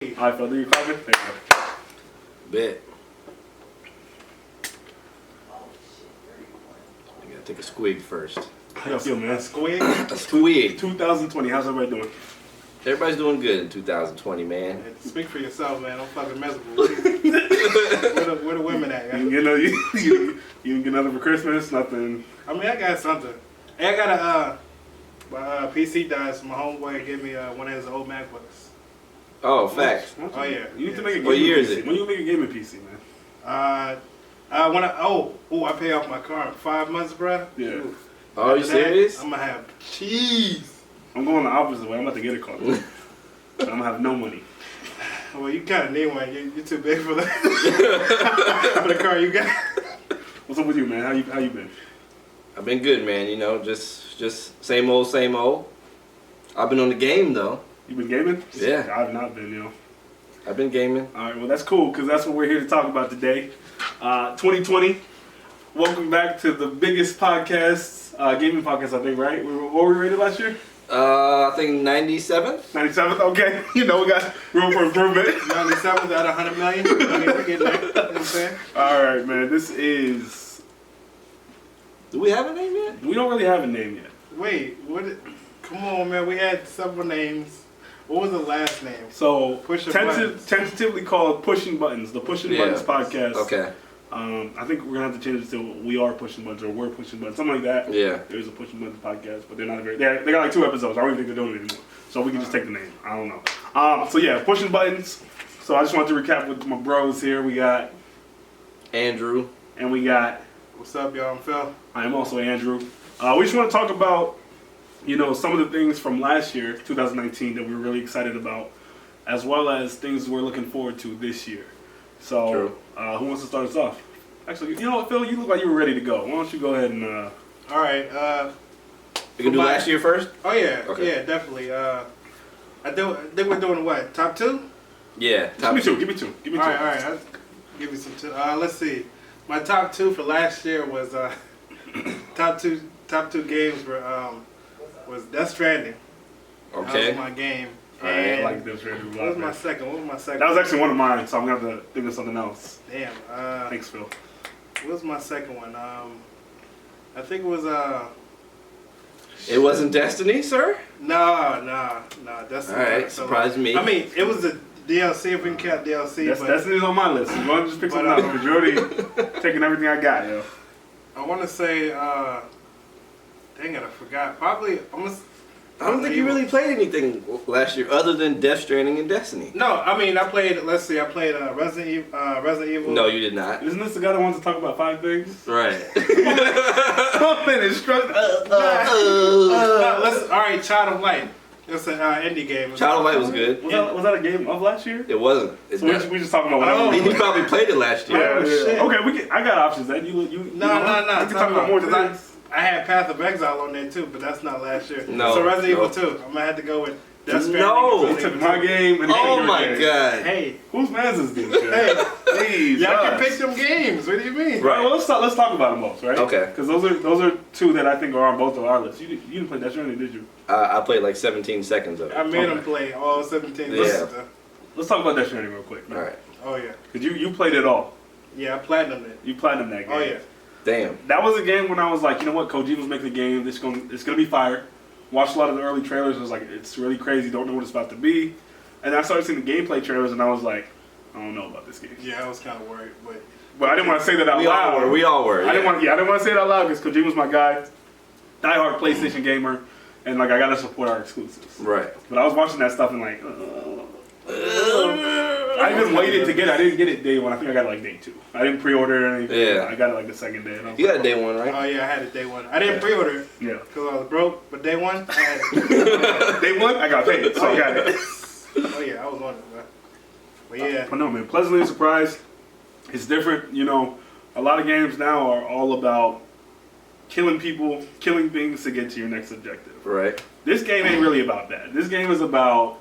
Alright, Phil, do you copy? There you go. Bet. I gotta take a squig first. How y'all feel, man? Squig? A squig. 2020, how's everybody doing? Everybody's doing good in 2020, man. Speak for yourself, man. I'm fucking miserable. Where the women at, man? You know, you didn't get nothing for Christmas, nothing. I mean, I got something. Hey, I got my PC died, so my homeboy gave me one of his old MacBooks. Oh, facts. Oh, yeah. You need to make a gaming What year PC. is it? When you make a gaming PC, man? I pay off my car in 5 months, bruh. Yeah. Oh, you serious? I'm gonna have cheese. I'm going the opposite way. I'm about to get a car. I'm gonna have no money. Well, you kind of need one. You're too big for that. For the car you got. What's up with you, man? How you been? I've been good, man. You know, just same old, same old. I've been on the game though. You been gaming? Yeah. I've not been, I've been gaming. All right, well, that's cool, because that's what we're here to talk about today. 2020. Welcome back to the biggest podcast, gaming podcast, I think, right? What were we rated last year? I think 97th. 97th? Okay. You know, we got room for improvement. 97th out of 100 million. We're getting there. You know what I'm saying? All right, man. This is... Do we have a name yet? We don't really have a name yet. Wait, come on, man. We had several names. What was the last name? So, Pushin Buttons. tentatively called Pushing Buttons, the Pushin Buttons podcast. Okay. I think we're going to have to change it to We Are Pushing Buttons or We're Pushing Buttons, something like that. Yeah. There's a Pushing Buttons podcast, but they're not very... They got like 2 episodes. I don't even think they're doing it anymore. So we can just take the name. I don't know. So yeah, Pushing Buttons. So I just wanted to recap with my bros here. We got... Andrew. And we got... What's up, y'all? I'm Phil. I am also Andrew. We just want to talk about, some of the things from last year, 2019, that we were really excited about, as well as things we're looking forward to this year. So, who wants to start us off? Actually, you know what, Phil? You look like you were ready to go. Why don't you go ahead and... All right. You can do last year first? Oh, yeah. Okay. Yeah, definitely. I think we're doing what? Top 2? Yeah. Give me two. Give me two. All right. I'll give you some 2. Let's see. My top 2 for last year was top two games was Death Stranding. Okay. That was my game. I like this. What was my second? That was actually one of mine, so I'm going to have to think of something else. Damn. Thanks, Phil. What was my second one? I think it was It wasn't Destiny, sir? No. Destiny. All right, surprised me. I mean, it was the DLC, if we can count DLC. Destiny's on my list. You want to just pick something out? Because you're already taking everything I got, yo. I want to say, dang it, I forgot. Probably, I don't think you really played anything last year other than Death Stranding and Destiny. No, I mean, I played Resident Evil. No, you did not. Isn't this the guy that wants to talk about 5 things? Right. Something is struck. All right, Child of Light. It's an indie game. Child of Light was good. Was that a game of last year? It wasn't. It's So not. we just talking about whatever. You probably played it last year. Yeah, shit. Okay, I got options then. No. We can talk about more things. I had Path of Exile on there too, but that's not last year. No, So Resident no. Evil 2. I'm gonna have to go with Death Stranding. No. He took my game and Oh your my game. god. Hey, Whose man's is this? hey, Please, y'all can us. pick them games. What do you mean? Right. Well, let's talk about them both, right? Okay. Because those are 2 that I think are on both of our lists. You didn't play Death Stranding, did you? I played like 17 seconds of it. I made them play all 17. Yeah. Let's talk about Death Stranding real quick. All right. Oh yeah. Because you played it all. Yeah, I platinumed it. You platinumed that game. Oh yeah. Damn. That was a game when I was like, you know what, Kojima's making the game. It's gonna be fire. Watched a lot of the early trailers. I was like, it's really crazy. Don't know what it's about to be. And I started seeing the gameplay trailers, and I was like, I don't know about this game. Yeah, I was kind of worried, But I didn't want to say that out loud. We all were. I didn't want to say it out loud because Kojima's my guy, diehard PlayStation gamer, and like I gotta support our exclusives. Right. But I was watching that stuff and like, I even waited to get it. I didn't get it day 1. I think I got it like day 2. I didn't pre-order or anything. Yeah. I got it like the second day. You got a day 1, right? Oh yeah, I had it day 1. I didn't pre-order it Yeah. because I was broke, but day 1 I had it. Day 1, I got paid, so I got it. Oh yeah, I was on it, man. But yeah. But no, man, pleasantly surprised. It's different. A lot of games now are all about killing people, killing things to get to your next objective. Right. This game ain't really about that. This game is about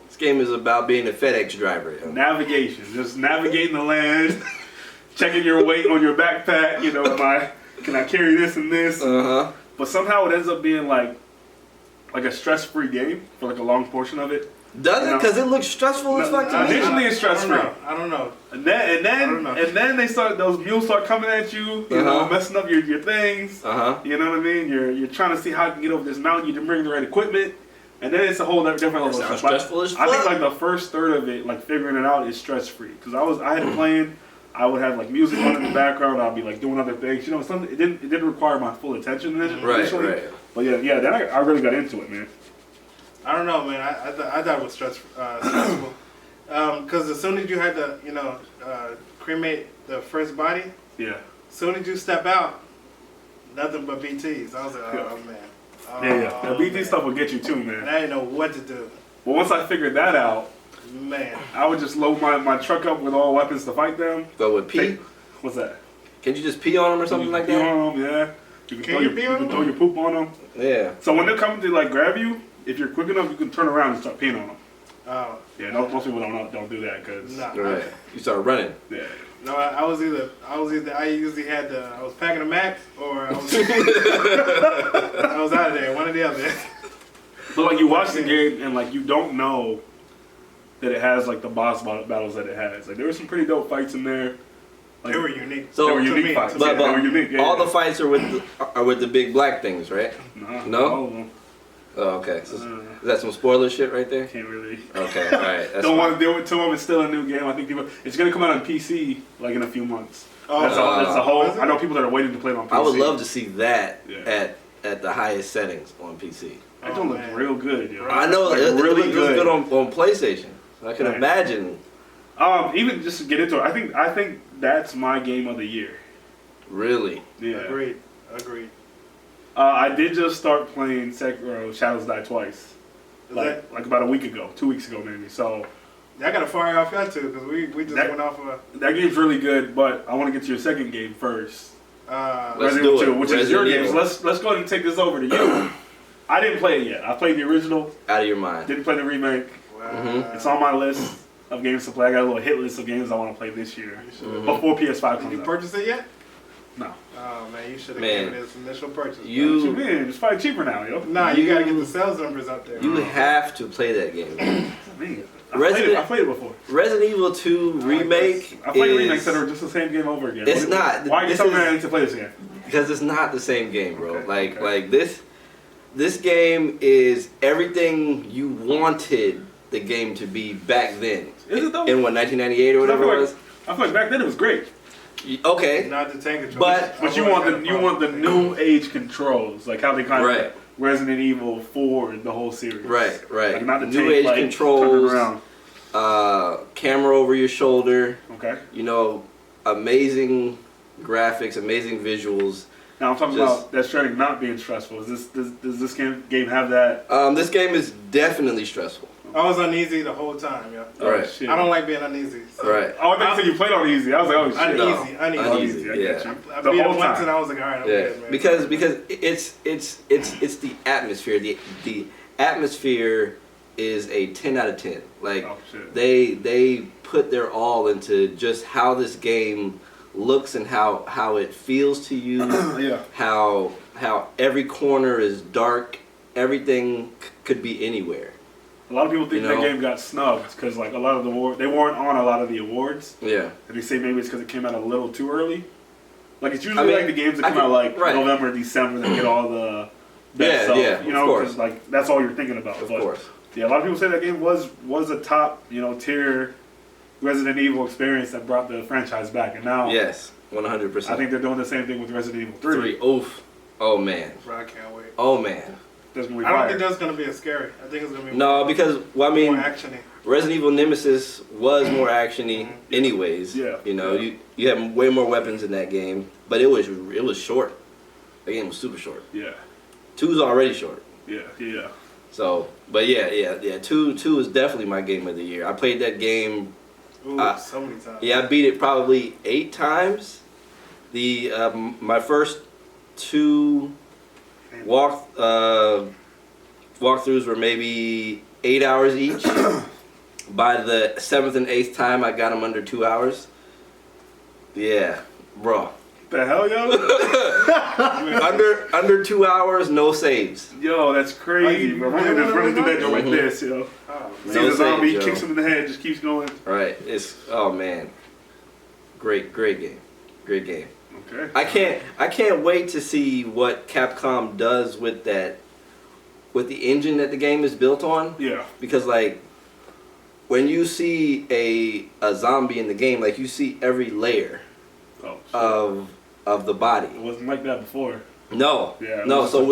being a FedEx driver. Yo. navigation, just navigating the land, checking your weight on your backpack. Can I carry this and this? Uh-huh. But somehow it ends up being like a stress-free game for like a long portion of it. Does You it? know? Because it looks stressful as fuck to me. Initially, it's stress-free. I don't know. And I don't know. then they start, those mules start coming at you, you know, messing up your things. You know what I mean? You're trying to see how you can get over this mountain. You didn't bring the right equipment, and then it's a whole different level of Sounds stress. stressful as I think fuck. like the first third of it, like figuring it out, is stress-free. Because I had it playing. I would have like music on in the background. I'd be like doing other things. You know, something it didn't require my full attention initially. Right. But yeah. Then I really got into it, man. I don't know, man. I thought it was stressful. Because as soon as you had to, cremate the first body, Yeah. as soon as you step out, nothing but BTs. I was like, oh man. Yeah. The BT stuff will get you too, man. And I didn't know what to do. But once I figured that out, Man. I would just load my truck up with all weapons to fight them. But with pee, What's that? can you just pee on them or something like Pee that? on them, yeah. You Can you pee on them? throw your poop on them. Yeah. So when they come to like grab you, if you're quick enough, you can turn around and start peeing on them. Oh. Yeah, most people don't do that because Nah. Right. You start running. yeah. No, I usually had I was packing a Mac or I was, I was out of there, one or the other. But like you watch the game and like you don't know that it has like the boss battles that it has. Like there were some pretty dope fights in there. Like, They were unique. So- they were To unique me, fights. to me. Yeah, But they were unique. Yeah, all yeah. the fights are with the big black things, right? No? all of them. Oh, okay. So, is that some spoiler shit right there? Can't really. Okay, all right. That's Don't want fine. to deal with two of them. It's still a new game. I think it's gonna come out on PC like in a few months. Oh, That's a whole. is it? I know people that are waiting to play it on PC. I would love to see that Yeah. at the highest settings on PC. That don't look man. real good, yo. I know Like, it really looks good. good on PlayStation. I can Right. imagine. Even just to get into it, I think that's my game of the year. Really. Yeah. Agreed. I did just start playing Sekiro Shadows Die Twice. Is Like about a week ago, 2 weeks ago maybe. So I got to fire off y'all too because we just That- went off of that game's really good, but I want to get to your second game first. Let's Resident do Evil it. 2, which is your Resident game. Evil. So let's go ahead and take this over to you. I didn't play it yet. I played the original, Out of your mind. didn't play the remake. Mhm. It's on my list of games to play. I got a little hit list of games I want to play this year before PS5 Did you comes out. purchase it yet? No. Oh man, you should have Man. given it its initial purchase. What you You mean? It's probably cheaper now, yo. Nah, you gotta get the sales numbers up there. have to play that game. Man, Resident- I played it before. Resident Evil 2 remake I played is remakes that are just the same game over again. It's not. Why are you This telling me is- I need to play this again? because it's not the same game, bro. Okay, Like this game is everything you wanted the game to be back then. Is it though? In what 1998 or whatever it was. I feel like back then it was great. Okay. Not the tank control. But You want the new age controls, like how they kind of Right. Resident Evil 4 and the whole series. Right. Like not the New tape, age like, turn it controls. around. Camera over your shoulder. Okay. You know, amazing graphics, amazing visuals. Now I'm talking Just- about that Stranding not being stressful. Does this game have that? This game is definitely stressful. I was uneasy the whole time, yo. All right. Shit. I don't like being uneasy. So. Right. Oh, I think you played on easy. I was like, oh shit. Uneasy, No. uneasy. Uneasy. I Yeah. get you. I The beat whole him once time. and I was like, all right, I'm Yeah, good, man. because it's the atmosphere. The atmosphere is a 10 out of 10. Like Oh shit. they put their all into just how this game looks and how it feels to you. Yeah. How every corner is dark. Everything could be anywhere. A lot of people think You that know? game got snubbed because like a lot of they weren't on a lot of the awards. Yeah. And they say maybe it's because it came out a little too early. Like it's usually I mean, like the games that I come can- out like right. November, December that get all the best Yeah, stuff, yeah, you of know, course. because like that's all you're thinking about. Of But, course. yeah, a lot of people say that game was a top tier Resident Evil experience that brought the franchise back, and now Yes. 100%. I think they're doing the same thing with Resident Evil 3. 3. Oof. Oh man. Bro, I can't wait. Oh man. That's gonna be I don't fire. think that's gonna be as scary. I think it's gonna be No, because well, I mean, more actiony. Resident Evil Nemesis was more actiony, anyways. Yeah. You know, Yeah. you have way more weapons in that game, but it was short. The game was super short. Yeah, 2's already short. yeah. So, but yeah. 2 is definitely my game of the year. I played that game. Ooh, so many times. Yeah, I beat it probably 8 times. The my first 2 walkthroughs were maybe 8 hours each. By the 7th and 8th time, I got them under 2 hours. Yeah, bro. The hell, yo? under 2 hours, no saves. Yo, that's crazy, bro. We're just running through that joint like this, yo. See the zombie, saves, kicks him in the head, just keeps going. Right. Oh man. Great game. Great game. Okay. I can't wait to see what Capcom does with the engine that the game is built on. Yeah. Because like when you see a zombie in the game, like you see every layer of the body. It wasn't like that before. No. Yeah. No. So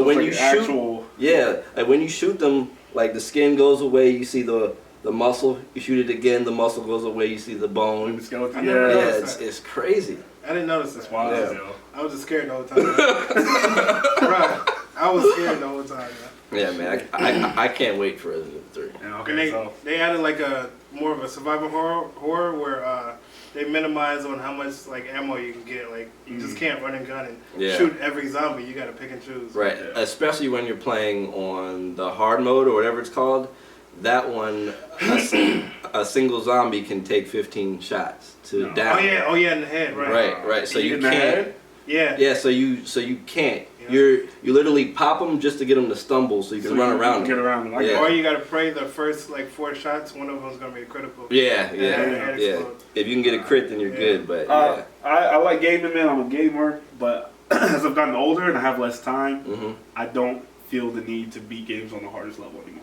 when like you shoot, actual... yeah, like when you shoot them, like the skin goes away, you see the muscle. You shoot it again, the muscle goes away, you see the bone. The skeleton. Yeah. Yeah, it's crazy. I didn't notice this. Wow. Yeah. Yo. I was just scared the whole time. Right. I was scared the whole time. Yeah, man. I can't wait for Resident Evil 3. Yeah, And okay, they added like a more of a survival horror where they minimize on how much like ammo you can get. Like you just can't run and gun and shoot every zombie. You got to pick and choose. Right. Yeah. Especially when you're playing on the hard mode or whatever it's called. That one, a single zombie can take 15 shots to down. Oh yeah, in the head. Right. Right. So you in the can't. head? Yeah. Yeah. So you can't. Yeah. You literally pop them just to get them to stumble, so you can run around them. Get around them. Like Yeah. Or you gotta pray the first like 4 shots. One of them's gonna be a critical. Yeah. Yeah. If you can get a crit, then you're Yeah. good. But yeah. I like gaming, man. I'm a gamer, but as I've gotten older and I have less time, I don't feel the need to beat games on the hardest level anymore.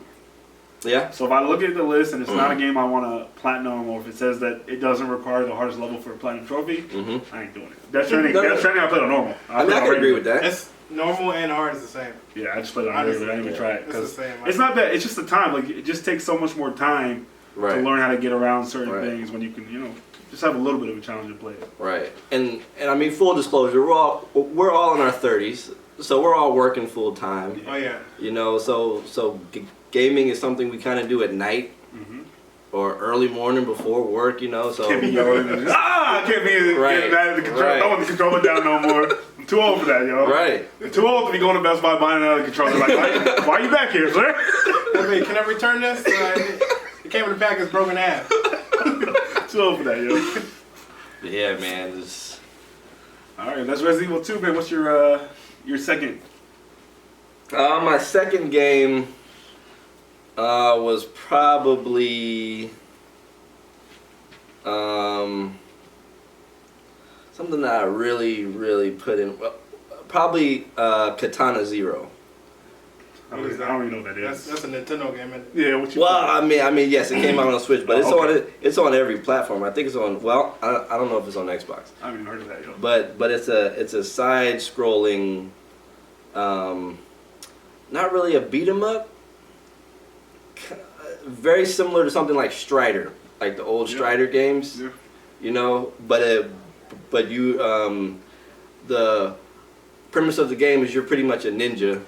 Yeah. So if I look at the list and it's not a game I want to platinum, or if it says that it doesn't require the hardest level for a platinum trophy, I ain't doing it. Death Stranding, I played on normal. I can agree with that. It's normal and hard is the same. Yeah, I just played on regular. I didn't even try it It's the because same. it's not that. It's just the time. Like it just takes so much more time to learn how to get around certain things when you can, just have a little bit of a challenge and play it. Right. And I mean, full disclosure, we're all in our 30s, so we're all working full time. Oh yeah. Gaming is something we kind of do at night or early morning before work, so Can't be yelling. I can't be getting mad at the controller. I don't want the controller down no more. I'm too old for that, yo. Right. I'm too old to be going to Best Buy buying another controller. Like, why are you back here, sir? I mean, can I return this? It came in the package broken half. Too old for that, yo. Yeah, man. All right, that's Resident Evil 2, man. What's your second? My second game was probably something that I really, really put in. Well, probably Katana Zero. I don't even know what that is. That's a Nintendo game. Yeah, what you? Well, I mean, yes, it came out on Switch, but okay. it's on every platform. I think it's on. Well, I don't know if it's on Xbox. I haven't even heard of that, yo. But it's a side-scrolling, not really a beat 'em up. Very similar to something like Strider, like the old Strider games. Yeah. But you the premise of the game is you're pretty much a ninja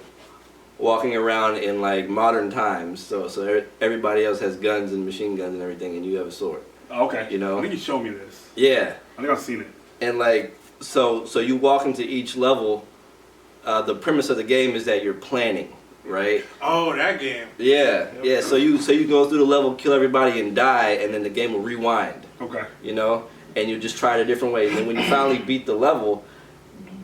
walking around in like modern times. So everybody else has guns and machine guns and everything, and you have a sword. Okay. I think you showed me this. Yeah. I think I've seen it. And like so you walk into each level. The premise of the game is that you're planning, right? Oh, that game. Yeah, yeah. So you go through the level, kill everybody, and die, and then the game will rewind. Okay. And you just try it a different way. And then when you finally beat the level,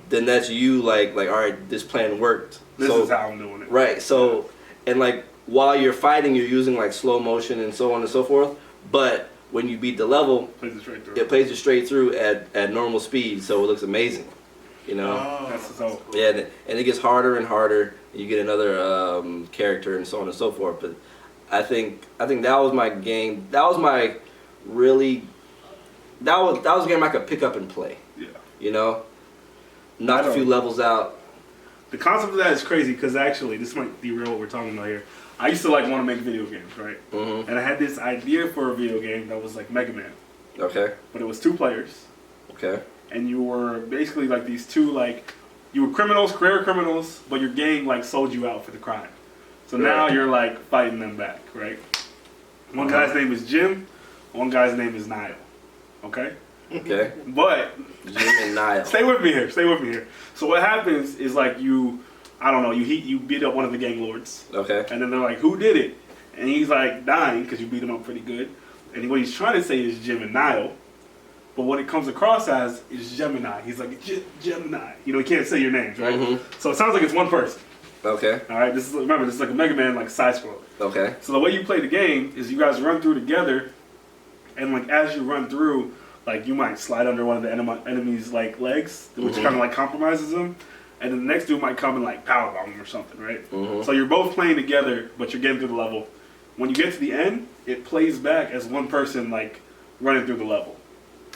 then that's you like all right, this plan worked. This is how I'm doing it. Right. So and like while you're fighting, you're using like slow motion and so on and so forth. But when you beat the level, it plays it straight through at normal speed, so it looks amazing. Oh, that's so cool. Yeah, and it gets harder and harder. You get another character and so on and so forth. But I think that was my game. That was my really. That was a game I could pick up and play. Yeah. Knock a few levels out. The concept of that is crazy because actually, this might derail what we're talking about here. I used to want to make video games, right? And I had this idea for a video game that was like Mega Man. Okay. But it was 2 players. Okay. And you were basically like these 2 you were criminals, career criminals, but your gang sold you out for the crime. So now you're fighting them back, right? One guy's name is Jim, one guy's name is Niall. Okay? Okay. But Jim and Niall. Stay with me here. So what happens is you beat up one of the gang lords. Okay. And then they're like, who did it? And he's dying because you beat him up pretty good. And what he's trying to say is Jim and Niall. but what it comes across as is Gemini. He's like, Gemini. You know, he can't say your names, right? So it sounds like it's one person. Okay. All right. This is like a Mega Man, like side scroller. Okay. So the way you play the game is you guys run through together, and like as you run through, like you might slide under one of the enemy's like legs, which kind of like compromises them, and then the next dude might come and like powerbomb him or something, right? So you're both playing together, but you're getting through the level. When you get to the end, it plays back as one person like running through the level.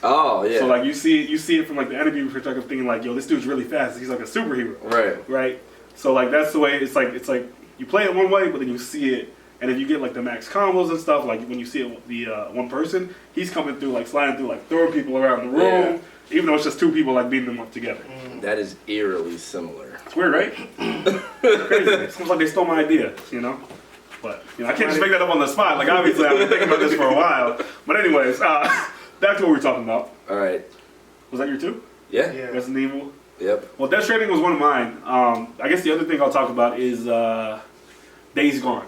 Oh yeah. So like you see it from like the enemy perspective, thinking like, yo, this dude's really fast. He's like a superhero. Right. Right. So like that's the way it's like you play it one way, but then you see it, and if you get like the max combos and stuff, like when you see it the one person, he's coming through like sliding through like throwing people around the room, even though it's just two people like beating them up together. That is eerily similar. It's weird, right? It's crazy. It seems like they stole my idea, you know. But you know, I can't just make that up on the spot. Like obviously, I've been thinking about this for a while. But anyways, back to what we were talking about. All right. Was that your two? Yeah. Resident Evil. Yep. Well, Death Stranding was one of mine. I guess the other thing I'll talk about is Days Gone.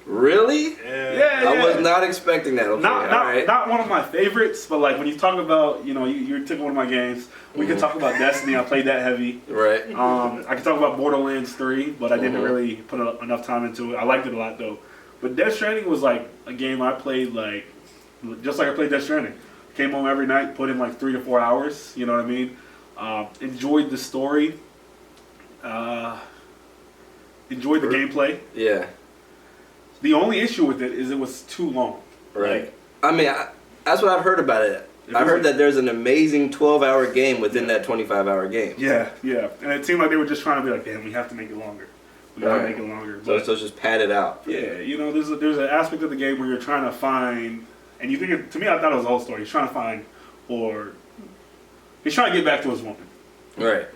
Really? Yeah. I was not expecting that. Okay. Not one of my favorites, but like when you talk about, you know, you took one of my games. We could talk about Destiny. I played that heavy. Right. I could talk about Borderlands 3, but I didn't really put enough time into it. I liked it a lot though. But Death Stranding was like a game I played like just like I played Death Stranding. Came home every night, put in like 3 to 4 hours. You know what I mean? Enjoyed the story. Enjoyed the gameplay. Yeah. The only issue with it is it was too long. Right. Like, I mean, that's what I've heard about it. I heard that there's an amazing 12-hour game within that 25-hour game. Yeah. And it seemed like they were just trying to be like, damn, we have to make it longer. We gotta make it longer. So it's just padded out. Yeah, you know, there's an aspect of the game where you're trying to find, and you think to me, I thought it was the whole story. He's trying to find, or he's trying to get back to his woman. Right.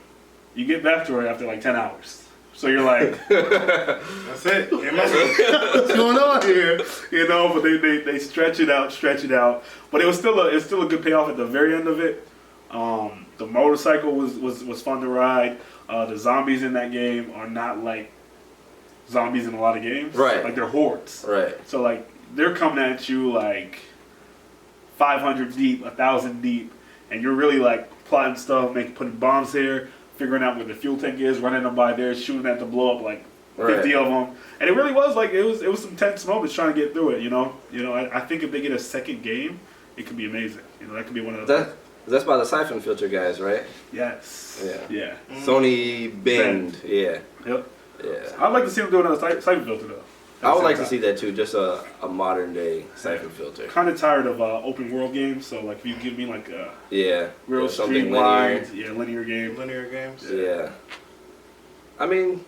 You get back to her after like 10 hours. So you're like, that's it. What's going on here? You know, but they stretch it out. But it was still a good payoff at the very end of it. The motorcycle was fun to ride. The zombies in that game are not like zombies in a lot of games. Right. Like they're hordes. Right. So like they're coming at you like 500 deep, 1,000 deep, and you're really like plotting stuff, putting bombs there, figuring out where the fuel tank is, running them by there, shooting at to blow up like 50 of them. And it really was like it was some tense moments trying to get through it. You know, I think if they get a second game, it could be amazing. You know, that could be one of the. That's by the Siphon Filter guys, right? Yes. Yeah. Sony Bend. Yeah. Yep. Yeah. I'd like to see them do another Siphon Filter though. I would like to see that too, just a modern day Siphon Filter. Kind of tired of open world games, so like if you give me like a real something streamlined, linear. Linear game. Linear games. Yeah. I mean,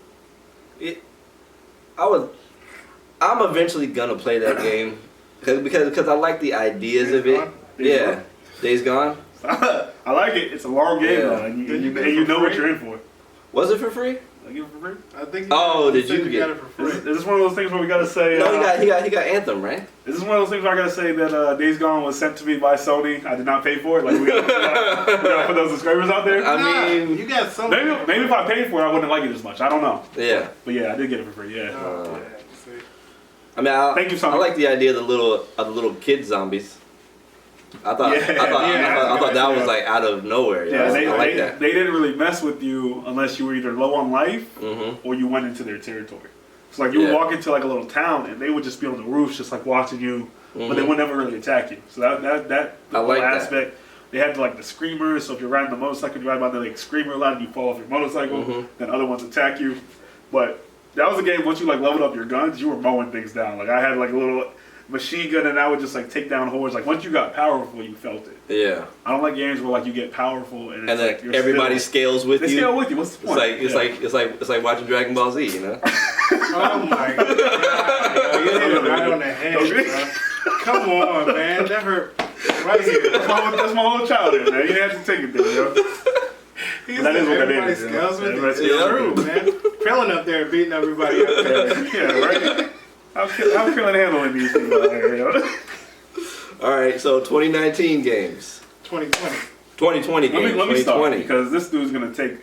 I'm eventually gonna play that game because I like the ideas of it. Days Gone. I like it. It's a long game though, and you know what you're in for. Was it for free? I give it for free. I think. Did you get it for free? Is this one of those things where we gotta say? No, he got Anthem, right? Is this one of those things where I gotta say that Days Gone was sent to me by Sony? I did not pay for it. Like we gotta put those disclaimers out there. I mean, you got some. Maybe if I paid for it, I wouldn't like it as much. I don't know. Yeah. But yeah, I did get it for free. Yeah. I mean, thank you, Sony. I like the idea of the little kid zombies. I thought that was like out of nowhere. Yeah, I like that. They didn't really mess with you unless you were either low on life or you went into their territory. So like you would walk into like a little town and they would just be on the roofs just like watching you, but they would never really attack you. So that whole aspect. They had like the screamers. So if you're riding the motorcycle, you ride by the like screamer a lot and you fall off your motorcycle. Then other ones attack you. But that was a game. Once you like leveled up your guns, you were mowing things down. Like I had like a little machine gun and I would just like take down hordes. Like once you got powerful, you felt it. Yeah. I don't like games where like you get powerful and it's like everybody scales with you. They scale with you. What's the point? It's like watching Dragon Ball Z, you know? Oh my god! You hit it right on the head, bro. Come on, man. That hurt right here. That's my whole childhood, man. You didn't have to take it there, yo. That is what that is. Scales with it. It's true, man. Krillin up there beating everybody up there. Yeah, right. I'm Krillin handling these things out here, yo. All right, so 2019 games. 2020. 2020 games. Let me start because this dude's gonna take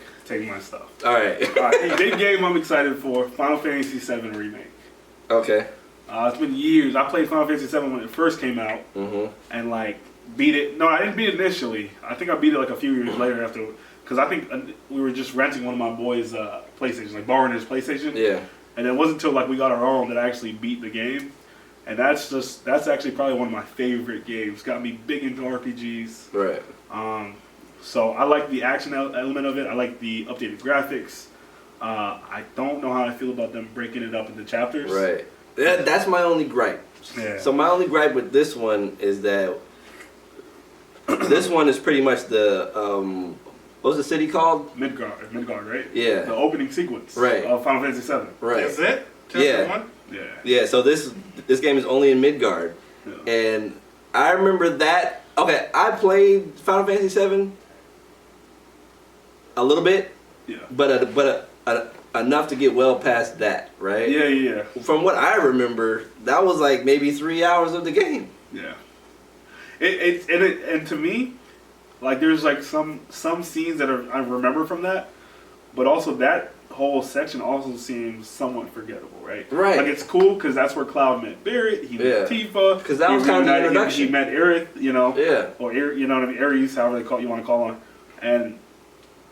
my stuff. All right. Big game I'm excited for: Final Fantasy VII Remake. Okay. It's been years. I played Final Fantasy VII when it first came out, and like beat it. No, I didn't beat it initially. I think I beat it like a few years later after, because I think we were just renting one of my boys' PlayStation, like borrowing his PlayStation. Yeah. And it wasn't until like we got our own that I actually beat the game. And that's actually probably one of my favorite games. Got me big into RPGs. Right. So I like the action element of it. I like the updated graphics. I don't know how I feel about them breaking it up into chapters. Right. That's my only gripe. Yeah. So my only gripe with this one is that this one is pretty much the what was the city called? Midgard, right? Yeah. The opening sequence. Right. Of Final Fantasy VII. Right. That's it? Yeah. One? Yeah. Yeah. So this game is only in Midgard, Yeah. and I remember that. Okay, I played Final Fantasy VII a little bit, Yeah. but enough to get well past that, right? Yeah. From what I remember, that was like maybe 3 hours of the game. Yeah. And to me, like there's like some scenes that I remember from that, but also that whole section also seems somewhat forgettable, right? Right. Like it's cool because that's where Cloud met Barrett. He met Tifa. 'Cause that was kind of the introduction. He met Aerith, you know. Yeah. Or you know what I mean, Ares, however you want to call him, and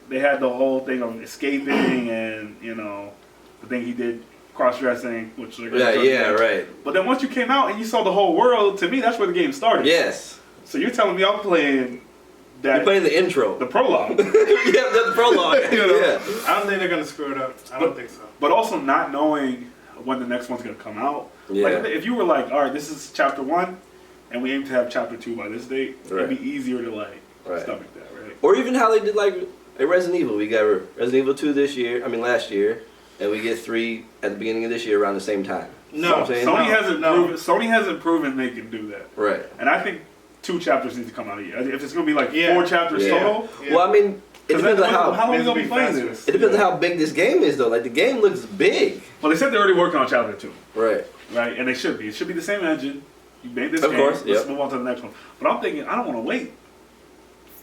they had the whole thing of escaping and the thing he did, cross-dressing, which right. But then once you came out and you saw the whole world, to me that's where the game started. Yes. So you're telling me I'm playing that You're playing the intro. the prologue. Yeah, the prologue. Yeah. I don't think they're going to screw it up. I don't think so. But also not knowing when the next one's gonna come out. Yeah. Like if you were like, all right, this is chapter 1, and we aim to have chapter 2 by this date, Right. it'd be easier to like Right. stomach that, right? Or even how they did like Resident Evil. We got Resident Evil 2 last year, and we get 3 at the beginning of this year around the same time. No, You know what I'm saying? Sony hasn't proven they can do that. Right. And I think 2 chapters need to come out a year. If it's gonna be like Yeah. 4 chapters Yeah. total, Yeah. Well, I mean, it depends on how long are we This gonna will be be playing faster. this? it depends on how big this game is, though. Like the game looks big. Well, they said they're already working on chapter 2, Right. right? And they should be. It should be the same engine. You made this Of game. course, Let's yep. move on to the next one. But I'm thinking, I don't want to wait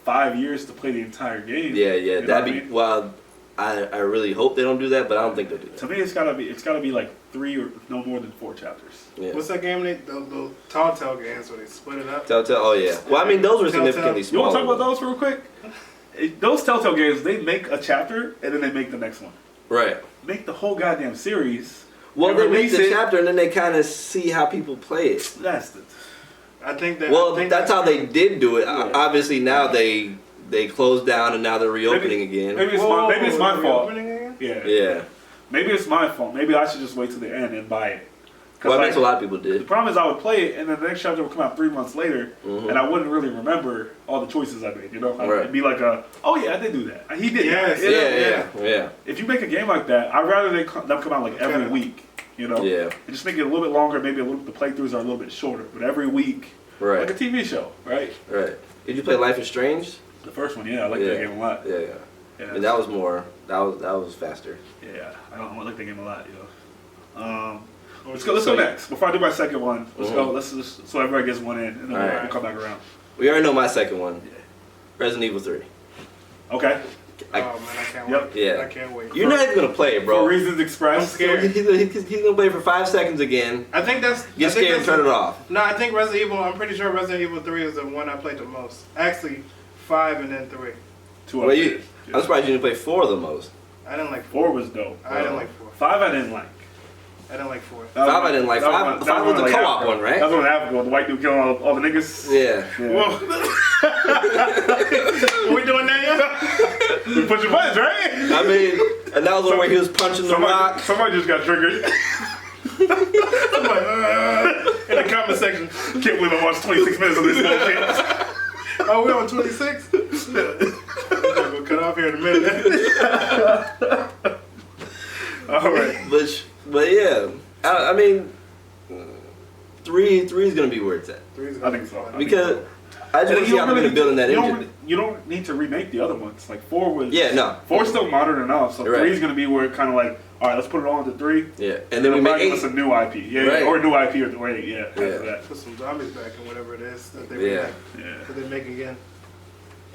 5 years to play the entire game. Yeah. You know That'd what I be. mean? Well, I really hope they don't do that, but I don't think they'll do that. To me, it's gotta be like 3 or no more than 4 chapters. Yeah. What's that game? The Telltale games where they split it up? Telltale. Oh yeah. Well, I mean, those were Telltale. significantly You smaller. want to talk about those real quick? Those Telltale games, they make a chapter and then they make the next one. Right. Make the whole goddamn series. Well, and they make release the it. chapter and then they kind of see how people play it. That's the. I think that. Well, I think that's how they did do it. Yeah. Obviously, now they closed down and now they're reopening again. Maybe it's my fault. Reopening again? Yeah. Yeah. Maybe it's my fault. Maybe I should just wait till the end and buy it. 'Cause, Well, like, that's what a lot of people the did. problem is I would play it and then the next chapter would come out 3 months later Mhm. and I wouldn't really remember all the choices I made. You know, Right. it'd be like oh yeah, I did do that. He did. Yes. that. You know? Yeah. If you make a game like that, I'd rather them come out like every Okay. week. You know. Yeah. And just make it a little bit longer. Maybe the playthroughs are a little bit shorter, but every week, like a Right. TV show, right? Right. Did you play Life is Strange? The first one, yeah, I like that game a lot. Yeah. Yeah, I mean, that was more. That was faster. yeah, I like that game a lot, yo. Let's go So- next. Before I do my second one, let's Mhm. go. Let's just, so everybody gets one in, and then we'll Alright. come back around. We already know my second one. Resident Evil 3. Okay. Oh man, I can't Yep. wait. Yeah. I can't wait. You're not even gonna play it, For bro. reasons I'm expressed. scared. He's gonna play for 5 seconds again. I think that's. Get I think scared and that's turn it off. No, I think Resident Evil. I'm pretty sure Resident Evil 3 is the one I played the most. Actually, 5 and then 3. Two Well, you, upgrades. I'm surprised you didn't play 4 the most. I didn't like 4. 4 was dope. I didn't like 4. 5 I didn't like. I didn't like 4. That was- 5 I didn't like. that 5 that was the like co-op Africa. one, right? That was one in Africa. The white dude killing all the niggas. Yeah. Whoa. we doing that yet? We push your buttons, right? I mean, and that was the one where he was punching the rock. Somebody just got triggered. I'm like, in the comment section. Can't believe I watched 26 minutes of this bullshit. Oh, we're on 26? We'll cut off here in a minute. All right. But yeah, I mean, 3 is gonna be where it's at I think so. because I just want to see how they're gonna build in that engine. You don't need to remake the other ones. Like 4 was. Yeah, no. 4's still modern enough, so Right. 3 is gonna be where it kind of like, all right, let's put it all into 3. Yeah, and then we They'll make probably give 8. us a new IP. Yeah, Right. or a new IP or 8. Yeah, after Yeah. that. Put some zombies back and whatever it is that they Yeah. remake. Yeah. That they make again.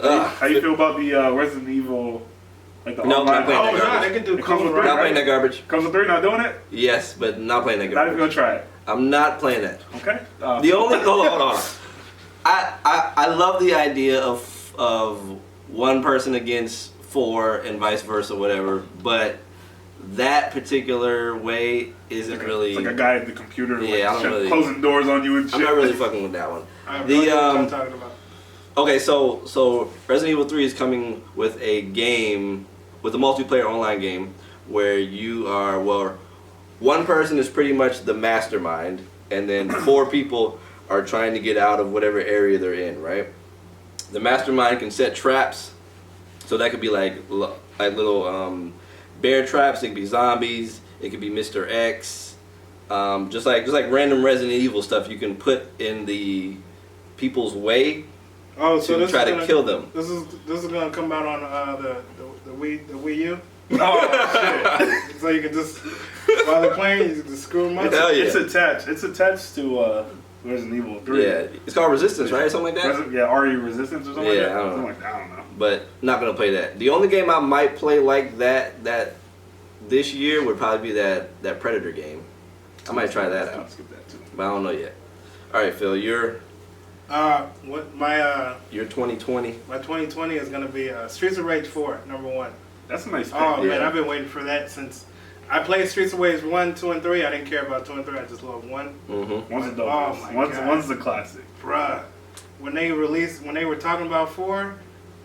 How you feel about the Resident Evil? Like the No, I'm online. not playing Oh, that no, garbage. they can do It comes with cool. three, Not right? playing that garbage. Comes with 3, not doing it? Yes, but not playing that Not even garbage. gonna try it. I'm not playing that. Okay. The only hold on. I love the idea of one person against 4 and vice versa, whatever. But that particular way isn't really. It's like a guy at the computer, Yeah, I don't really, closing doors on you and shit. I'm not really fucking with that one. I have no idea what I'm talking about. Okay, so Resident Evil 3 is coming with a game, with a multiplayer online game, where you are, well, one person is pretty much the mastermind, and then 4 people are trying to get out of whatever area they're in, right? The mastermind can set traps, so that could be like little bear traps, it could be zombies, it could be Mr. X, just like random Resident Evil stuff you can put in the people's way. Oh, so this try is to gonna, kill them. This is gonna come out on the Wii U. Oh shit! So you can just while they're playing, you can just screw them up. Hell yeah. It's attached to Resident Evil 3. Yeah, it's called Resistance, right? Something like that. RE Resistance or something like that. I don't know. Something like that. I don't know. But not gonna play that. The only game I might play like that this year would probably be that Predator game. I might try that I'll out, skip that too. but I don't know yet. All right, Phil, your What my 2020. my 2020 is gonna be Streets of Rage 4, number 1. That's a nice pick. Oh Yeah. man, I've been waiting for that since I played Streets of Rage 1, 2, and 3. I didn't care about 2 and 3. I just loved 1. Mm-hmm. One's a dope. Oh my God. One's the classic. Bruh, when they were talking about 4,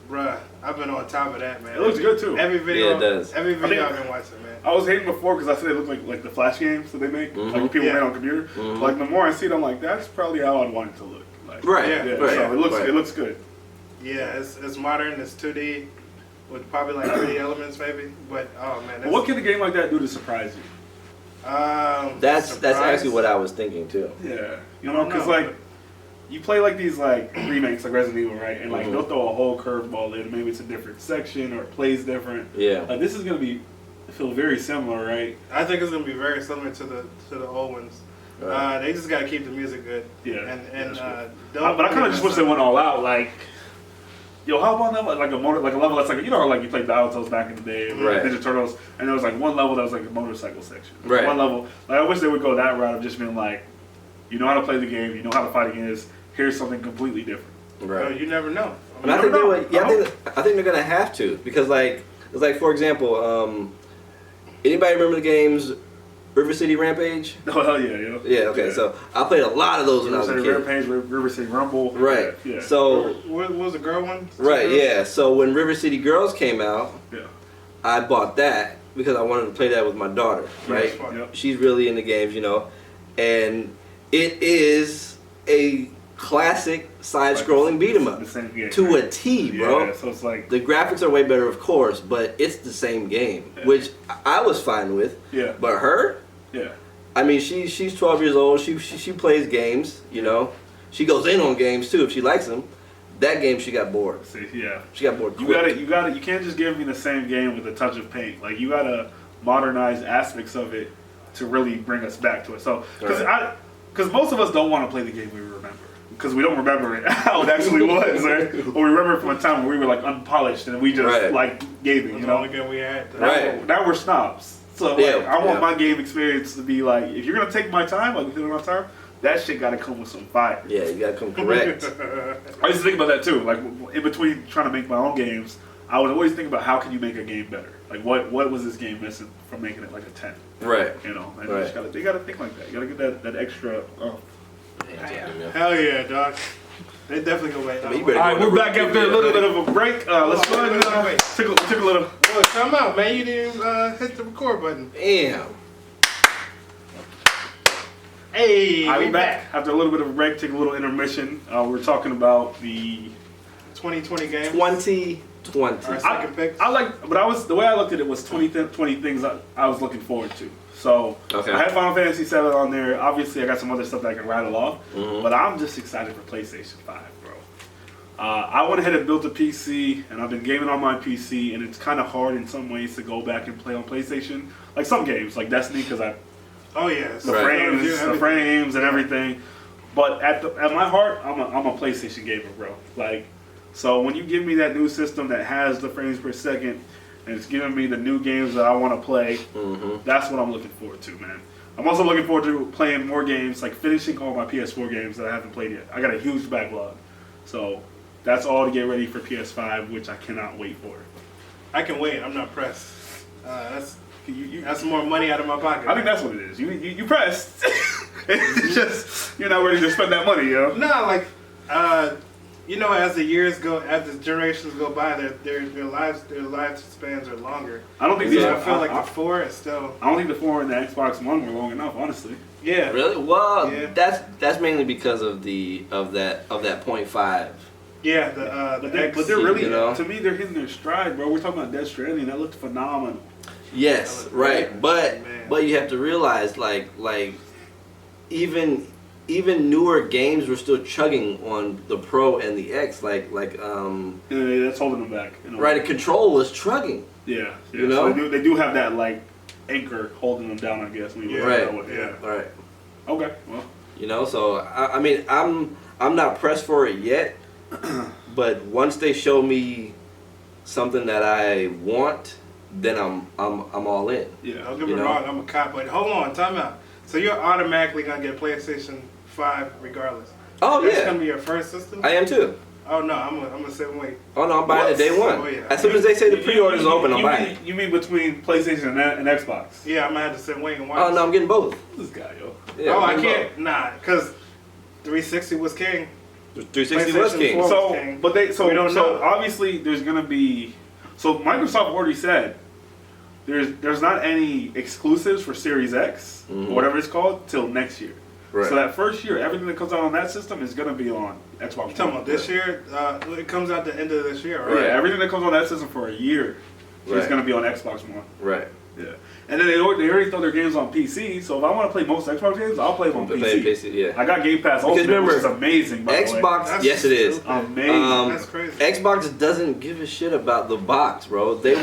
bruh, I've been on top of that, man. It looks good too. Every video, Yeah, it does. Every video I think- I've been watching, man. I was hating before because I said they look like the Flash games that they make, Mhm. like people Yeah. made on computer. Mhm. Like the more I see it, I'm like, that's probably how I'd want it to look. Like, Right. Yeah. Yeah. Right. So Right. it looks good. Yeah, it's modern, it's 2D, with probably like 3D elements maybe. But oh man, But what can a game like that do to surprise you? That's actually what I was thinking too. Yeah, you know, because like you play like these like remakes like Resident Evil, right? And like they'll throw a whole curveball in. Maybe it's a different section or it plays different. Yeah. Like this is gonna feel very similar, right? I think it's gonna be very similar to the old ones. Right. They just gotta keep the music good. Yeah. And But I kind of just wish they went all out. Like, yo, how about that? Like a level that's like, you know, like you played Battletoads back in the day, Right. Ninja Turtles, and there was like one level that was like a motorcycle section. Right. One level. Like I wish they would go that route of just being like, you know how to play the game, you know how to fight against. Here's something completely different. Right. You never know. And I think they would. Yeah, I think they're gonna have to, because like it's like, for example, anybody remember the games River City Rampage? Oh hell yeah, yo. Yeah. Okay. So I played a lot of those when I was a River City kid. Rampage, River City Rumble. Right. Yeah. So What was the girl one? right. Yeah. So when River City Girls came out, Yeah. I bought that because I wanted to play that with my daughter. Right. Yep. She's really into games, you know, and it is a classic side-scrolling beat 'em up The same game. to a T, bro. Yeah, so it's like, The graphics are way better, of course, but it's the same game, Yeah. which I was fine with. yeah, But her, yeah. I mean, she's 12 years old. She plays games, you know. She goes in on games too if she likes them. That game, she got bored. See, yeah. She got bored. You quick. gotta. You can't just give me the same game with a touch of paint. Like you gotta modernize aspects of it to really bring us back to it. So, because most of us don't want to play the game we remember, because we don't remember it how it actually was, right? Or we remember it from a time where we were like unpolished and we just Right. like gaming, It was you the know. only game we had. Right. Now we're snobs. So Yeah, like, I want yeah. my game experience to be like, if you're gonna take my time, like my time, that shit gotta come with some fire. Yeah, you gotta come correct. I used to think about that too. Like in between trying to make my own games, I would always think about how can you make a game better. Like what was this game missing from making it like a 10? Right. You know, and Right. they gotta think like that. You gotta get that extra. Hell yeah, dog. They definitely go back. mean, you better All right, we're back after a little bit of a break. Let's go ahead and wait. take a little. Oh, come out, man. You didn't hit the record button. Damn. Hey, I'll we be back after a little bit of a break. Take a little intermission. We're talking about the 2020 game. 2020. Our second pick. I like, but the way I looked at it was 20 things I was looking forward to. So Okay. I had Final Fantasy 7 on there. Obviously, I got some other stuff that I can rattle off. Mhm. But I'm just excited for PlayStation 5, bro. I went ahead and built a PC, and I've been gaming on my PC, and it's kind of hard in some ways to go back and play on PlayStation. Like some games, like Destiny, because Oh yes. the Right. frames and everything. But at my heart, I'm a PlayStation gamer, bro. Like, so when you give me that new system that has the frames per second, and it's giving me the new games that I want to play, that's what I'm looking forward to, man. I'm also looking forward to playing more games, like finishing all my PS4 games that I haven't played yet. I got a huge backlog. So that's all to get ready for PS5, which I cannot wait for. I can wait. I'm not pressed. That's more money out of my pocket. I think that's what it is. You pressed. It's just you're not ready to spend that money, yo. No, like, as the years go, as the generations go by, their lifespans are longer. I don't think I feel like the 4 is still. I don't think the 4 and the Xbox One were long enough, honestly. Yeah. Really? Well, Yeah. that's mainly because of that .5. Yeah, But they're really, you know? to me, they're hitting their stride, bro. We're talking about Death Stranding. That looked phenomenal. Yes, right. Man. But you have to realize, like even newer games were still chugging on the Pro and the X. Yeah, that's holding them back. Right, the Control was chugging. Yeah. You know? So they do have that like anchor holding them down, I guess. When you look at it. Yeah. Right. Okay. Well. So I mean, I'm not pressed for it yet, but once they show me something that I want, then I'm all in. Yeah. Don't get me wrong, I'm a cop, but hold on, time out. So you're automatically gonna get PlayStation 5 regardless. Oh That's yeah. gonna be your first system. I am too. Oh no, I'm gonna sit and wait. Oh no, I'm buying it day one. Oh, yeah. As soon as they say the pre-order is open, I'm buying it. You mean between PlayStation and Xbox? Yeah, I'm gonna have to sit and wait and watch. Oh no, I'm getting both. This guy, yo. Yeah, I I'm getting can't. Nah, because 360 was king. both. 360 was PlayStation king. 4. So, King. but they We don't know. obviously there's gonna be. So Microsoft already said there's not any exclusives for Series X or whatever it's called till next year. Right. So that first year, everything that comes out on that system is gonna be on Xbox. You talking about this year? It comes out the end of this year, right? Yeah, everything that comes on that system for a year is Right. gonna be on Xbox One. Right. Yeah, and then they already throw their games on PC. So if I want to play most Xbox games, I'll play them on PC. Yeah. I got Game Pass Ultimate, remember, which is amazing. By the way. Xbox, That's yes it is. stupid. Amazing. That's crazy. Xbox doesn't give a shit about the box, bro. They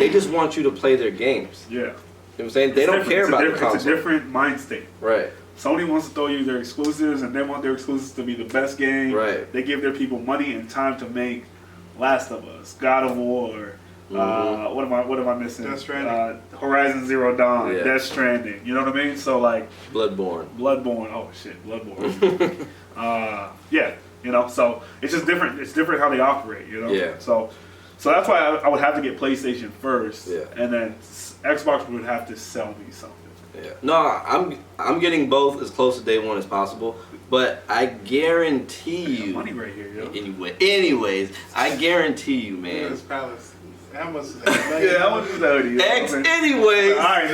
just want you to play their games. Yeah. You know what I'm saying? They don't care about the console. It's a different mind state. Right. Sony wants to throw you their exclusives, and they want their exclusives to be the best game. Right. They give their people money and time to make Last of Us, God of War. What am I missing? Death Stranding. Horizon Zero Dawn, Yeah. Death Stranding. You know what I mean? So like Bloodborne. Oh shit, Bloodborne. Yeah, so it's just different. It's different how they operate. Yeah. So that's why I would have to get PlayStation first, Yeah. and then Xbox would have to sell me something. Yeah. No, I'm getting both as close to day one as possible, but I guarantee you. Money right here, yo. Anyways, I guarantee you, Look at man. this palace. How much? Yeah, I want to do that with you. X, Okay. anyways. All right,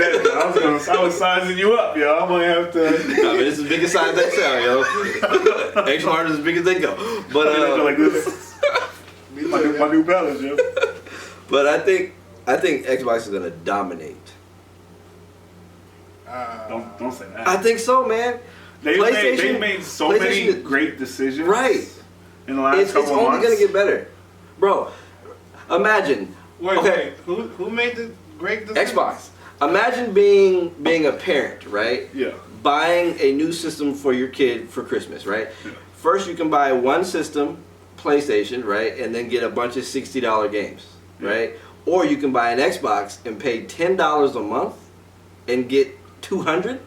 I was sizing you up, yo. I'm gonna have to. I mean, it's as big as size they sell, yo. X hard is as big as they go. But like this. My new palace, yo. but I think Xbox is gonna dominate. Don't say that. I think so, man. They made so many PlayStation- great decisions. Right. In the last It's couple only months. gonna get better, bro. Imagine. Wait, Okay. who made the great decision? Xbox. Imagine being a parent, right? Yeah. Buying a new system for your kid for Christmas, right? Yeah. First, you can buy one system, PlayStation, right, and then get a bunch of $60 games, Yeah. right? Or you can buy an Xbox and pay $10 a month and get 200.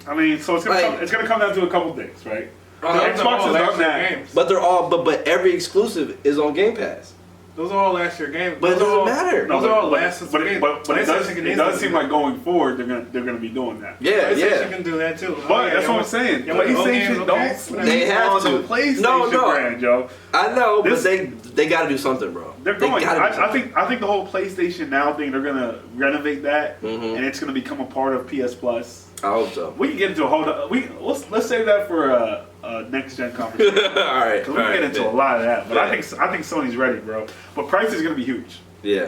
I mean, so it's gonna come down to a couple things, right? Xbox has done that. games. But they're all but every exclusive is on Game Pass. Those are all last year games. But it Those are doesn't all- matter. Those are all last But games. it does seem like going forward they're gonna be doing that. Yeah, PlayStation yeah. can do that too. But that's what I'm saying. Yeah, but PlayStation okay, don't okay. sleep They have on to. the PlayStation No. brand, yo. I know, This- but they got to do something, bro. They're They going. gotta do I something. think the whole PlayStation Now thing. They're gonna renovate that, Mhm. and it's gonna become a part of PS Plus. I hope so. We can get into a whole. Let's save that for a next gen conversation. all right. Cause we can get into a lot of that. But Yeah. I think Sony's ready, bro. But price is gonna be huge. Yeah.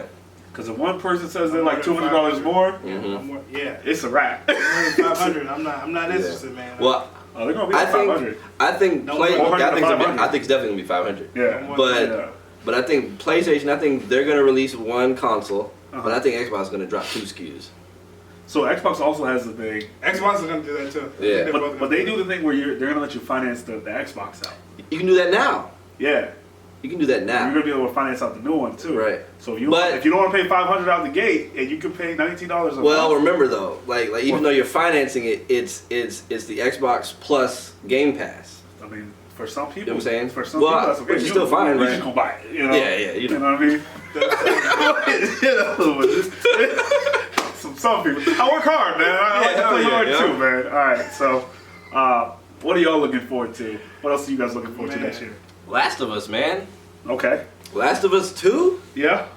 Because if one person says they're like $200 more, Mhm. Yeah. it's a wrap. 500. I'm not interested, man. Well, Oh, they're gonna be I like 500. think I think No, play. 400 I to think, 500. I think it's definitely gonna be 500. Yeah. But Yeah. but I think PlayStation. I think they're gonna release one console, Uh-huh. but I think Xbox is gonna drop 2 SKUs. So Xbox also has the thing, Xbox is gonna do that too. Yeah. They're both but they gonna do the thing where they're gonna let you finance the Xbox out. You can do that now. Yeah. You can do that You're now. gonna be able to finance out the new one too. Right. So if But- you don't want to pay $500 out the gate, and you can pay $19 a Well, month. remember though, like even though you're financing it, it's the Xbox Plus Game Pass. I mean, For some people, You know what I'm saying? For some Well, people, that's okay. which is still fine, you right? just gonna buy it. You know? Yeah, you know. know what I mean? some people. I work hard, man. I like to play hard too, man. All right, so what are y'all looking forward to? What else are you guys looking forward to next year? Last of Us, man. Okay. Last of Us 2? Yeah.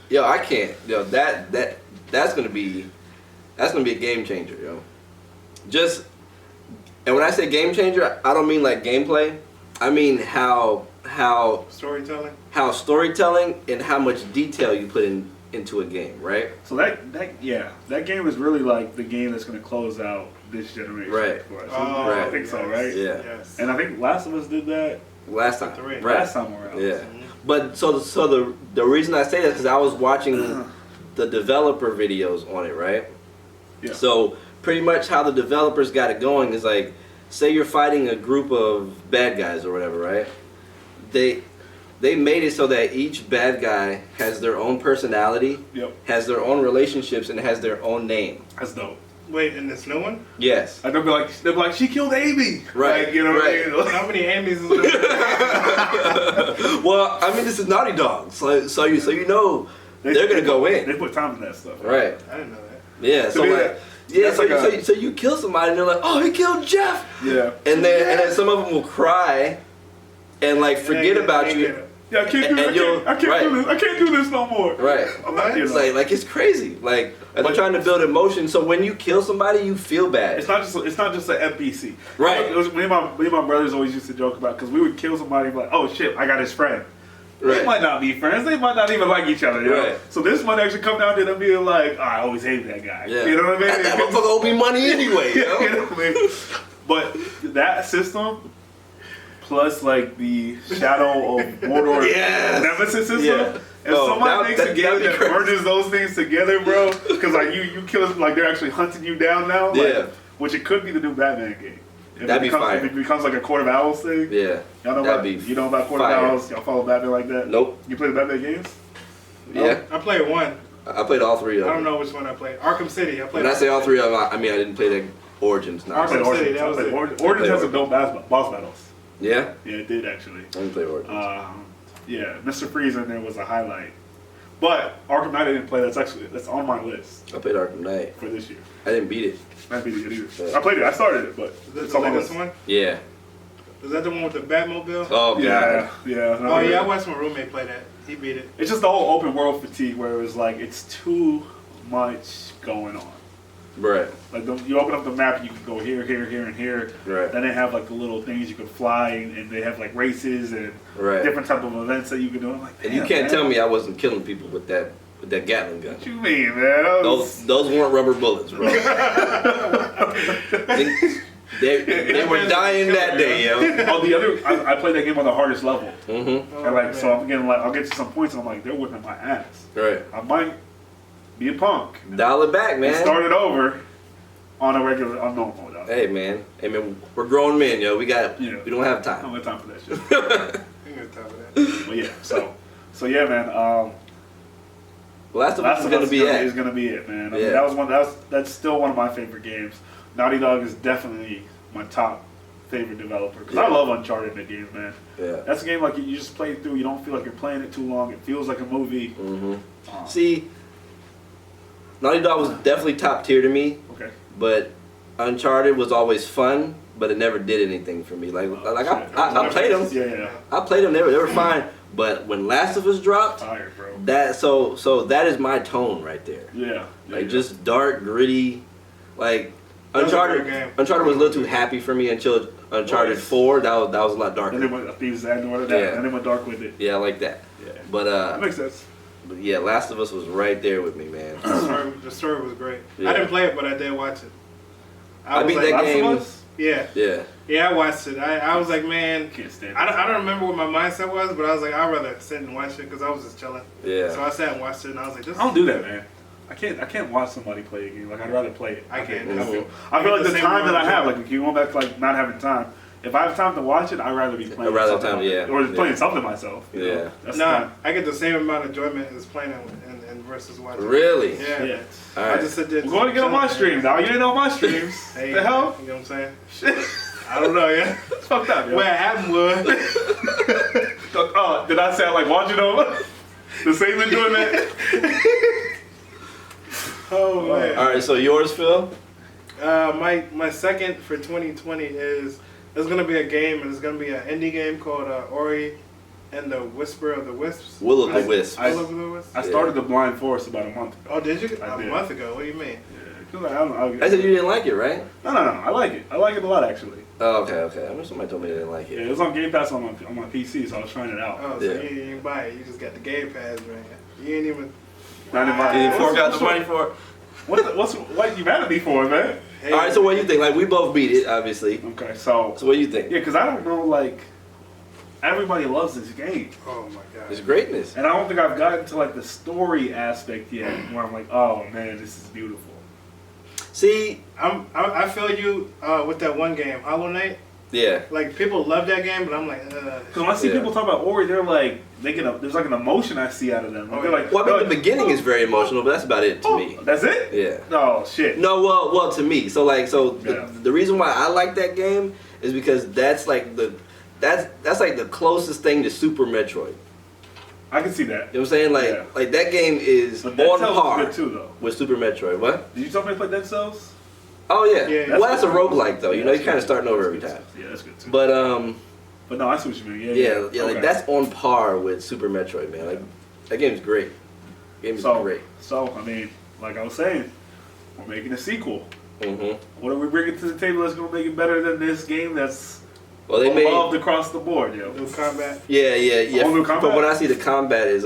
Yo, I can't. Yo, that's gonna be a game changer, yo. And when I say game changer, I don't mean like gameplay. I mean how Storytelling. how storytelling and how much detail you put into a game, right? So that game is really like the game that's going to close out this generation. Right. For us. Oh, I think so, right? Yeah. Yes. And I think Last of Us did that Last time. Right. last time around. Yeah. But so the reason I say that is because I was watching the developer videos on it, right? Yeah. So pretty much how the developers got it going is like, say you're fighting a group of bad guys or whatever, right? They made it so that each bad guy has their own personality, Yep. has their own relationships, and has their own name. That's dope. Wait, in this new one? Yes. Like they'll be like, she killed Amy. Right, Like, you know what right. I mean? How many Amy's is there? Well, I mean, this is Naughty Dog, so you know they're gonna go in. They put time in that stuff. Right. I didn't know that. Yeah. So To me, like, yeah. that's So, like so you kill somebody and they're like, oh, he killed Jeff. Yeah. And then some of them will cry and like forget about you. Yeah, I can't do And you'll- I can't do this. I can't do this no more. Right. I'm not, you It's know. like it's crazy. Like they're trying to build emotion. So when you kill somebody, you feel bad. It's not just an NPC. Right. It was, me and my brothers always used to joke about because we would kill somebody and be like, oh shit, I got his friend. They Right. might not be friends. They might not even like each other. You know? Right. So this might actually come down to them being like, oh, I always hate that guy. Yeah. You know what I mean? That motherfucker owe me money anyway. You Yo. know what I mean? But that system, plus like the Shadow of Mordor Yes. Nemesis system. Yeah. If Oh, somebody makes a game that'd be that crazy. merges those things together, bro, because like you kill like they're actually hunting you down now. Like, Yeah. which it could be the new Batman game. If That'd be fire. If it becomes like a Court of Owls thing. Yeah. Y'all know That'd about be you know about Court fire. of Owls? Y'all follow Batman like that? Nope. You play the Batman games? Yeah. I played one. I played all three of I them. don't know which one I played. Arkham City. I played. When I say all Arkham three of them, I mean I didn't play the Origins. No. Arkham I played City, that was it. Origins has some dope boss battles. Yeah. Yeah, it did actually. I didn't play Origins. Yeah, Mr. Freeze in there was a highlight. But Arkham Knight I didn't play. That's on my list I played Arkham Knight. for this year. I didn't beat it. I didn't beat it either. Yeah. I played it. I started it, but Is that it's the on my latest list. one? Yeah. Is that the one with the Batmobile? Oh god. Yeah, yeah. Oh yeah, I watched my roommate play that. He beat it. It's just the whole open world fatigue where it was like it's too much going on. Right. Like you open up the map, you can go here, here, here, and here. Right. Then they have like the little things you can fly, and they have like races and Right. different type of events that you can do. I'm like, And you damn, can't man. tell me I wasn't killing people with that Gatling gun. What you mean, man? That was- Those weren't rubber bullets, bro. they were dying that day, yo. Oh, the other, I played that game on the hardest level, Mm-hmm. Oh, and like man. so I'm getting like I'll get to some points and I'm like they're whipping my ass. Right. I might be a punk. Dial it back, And man. start it over on a regular, on normal. Hey, man. Hey, man. We're grown men, yo. We don't have I time. don't have time for that shit. You got time for that. But yeah, so yeah, man. Last of Us is Us gonna be is it. gonna be it, man. I Yeah. mean, that's still one of my favorite games. Naughty Dog is definitely my top favorite developer because I Yeah. love Uncharted in the games, man. Yeah. That's a game like you just play through. You don't feel like you're playing it too long. It feels like a movie. Mm-hmm. See, Naughty Dog was definitely top tier to me, Okay. but Uncharted was always fun, but it never did anything for me. Like I played them. Yeah. I played them. They were fine. But when Last of Us dropped, Tired, bro. so that is my tone right there. Yeah. Like just dark, gritty. Like That was a great Uncharted. game. Uncharted was a little too happy for me until Uncharted Was. 4. That was a lot And then darker. went Thieves and all of that. Yeah. And then went dark with it. Yeah, I like that. Yeah. But That makes sense. but yeah, Last of Us was right there with me, man. The story was great. Yeah. I didn't play it, but I did watch it. I was beat like, that Last game. of Us? Yeah, Yeah. I watched it. I was like, man, Can't stand. I don't remember what my mindset was, but I was like, I'd rather sit and watch it because I was just chilling. Yeah. So I sat and watched it, and I was like, this. I don't do that, man. I can't watch somebody play a game. Like I'd rather play it. I can't. I feel I like get the the same time that I amount of have, joy. like if you going back to like not having time. If I have time to watch it, I'd rather be playing. I'd rather something time, else. yeah. Or just playing Yeah. something myself. You know? Yeah. That's Nah, I get the same amount of enjoyment as playing it and versus watching. it. Really? Yeah. Yeah. All I right. just sit there. We're going to get on my stream, dog. You didn't know my streams. Hey, the hell? You know what I'm saying? I don't know, yeah. It's fucked up, yo. What happened was, Oh, did I sound like watching over? The same enjoyment? oh man. All right, so yours, Phil? My second for 2020 is there's gonna be a game, and it's gonna be an indie game called Ori and the Whisper of the Wisps. Will of the Wisps. Will of the Wisps. I started the Blind Forest about a month ago. Oh, did you? I A did. month ago. What do you mean? Yeah, 'cause I don't know. I said you didn't like it, right? No. I like it. I like it a lot, actually. Oh, okay. I remember somebody told me they didn't like Yeah, it. it was on Game Pass on my PC, so I was trying it out. Oh, so Yeah. you didn't buy it. You just got the Game Pass, man. You ain't even. Not in my- Did you What's- fork out the what's- money for it? What you mad at me for, man? Hey, All right, so what do you think? Like, we both beat it, obviously. Okay, so So what do you think? yeah, because I don't know, like everybody loves this game, Oh my God. It's greatness. and I don't think I've gotten to like the story aspect yet, where I'm like, oh man, this is beautiful. See, I feel you with that one game, Hollow Knight. yeah. Like people love that game, but I'm like, Because when I see Yeah. people talk about Ori, they're like, there's like an emotion I see out of them. Like, they're like, Well, I they're mean, the like, beginning is very emotional, but that's about it to oh, me. that's it? Yeah. Oh shit. No, well, to me. So Yeah. the reason why I like that game is because that's like the closest thing to Super Metroid. I can see that. You know what I'm saying? Like Yeah. like that game is But Dead on Cells par is good too, though. with Super Metroid. What? Did you tell me to play Dead Cells? Oh yeah. Yeah, Well, that's a good. roguelike though. You know, that's you're kind of good. starting over That's every good time. too. Yeah, that's good too. But no, I see what you mean. Yeah, yeah, like Okay. that's on par with Super Metroid, man. Like that game's great. Game is great. So I mean, like I was saying, we're making a sequel. hmm What are we bringing to the table that's gonna make it better than this game that's Well, they made loved across the board, yo? new combat. yeah. All new From combat? what I see, the combat is